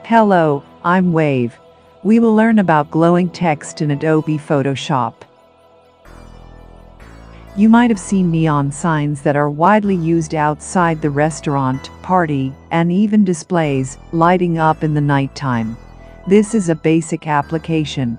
Hello, I'm Wave. We will learn about glowing text in Adobe Photoshop. You might have seen neon signs that are widely used outside the restaurant, party, and even displays, lighting up in the nighttime. This is a basic application.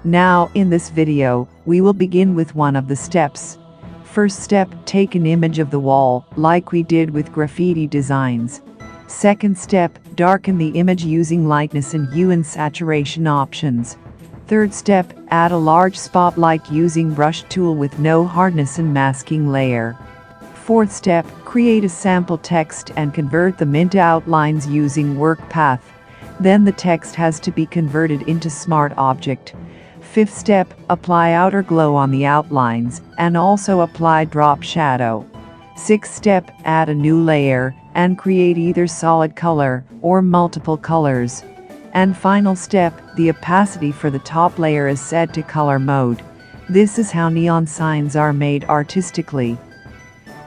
Now, in this video, we will begin with one of the steps. First step, take an image of the wall, like we did with graffiti designs. Second step, darken the image using lightness and hue and saturation options. Third step, add a large spotlight using brush tool with no hardness and masking layer. Fourth step, create a sample text and convert them into outlines using work path. Then the text has to be converted into smart object. Fifth step, apply outer glow on the outlines and also apply drop shadow. Sixth step, add a new layer and create either solid color or multiple colors. And final step, the opacity for the top layer is set to color mode. This is how neon signs are made artistically.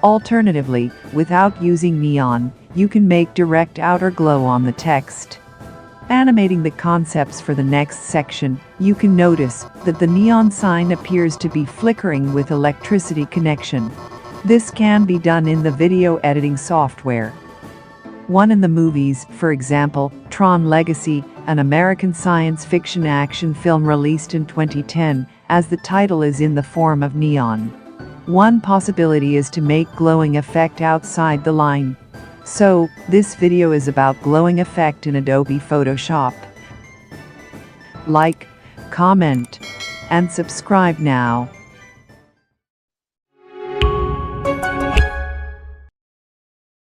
Alternatively, without using neon, you can make direct outer glow on the text. Animating the concepts for the next section, you can notice that the neon sign appears to be flickering with electricity connection. This can be done in the video editing software. One in the movies, for example, Tron Legacy, an American science fiction action film released in 2010, as the title is in the form of neon. One possibility is to make glowing effect outside the line. So, this video is about glowing effect in Adobe Photoshop. Like, comment, and subscribe now.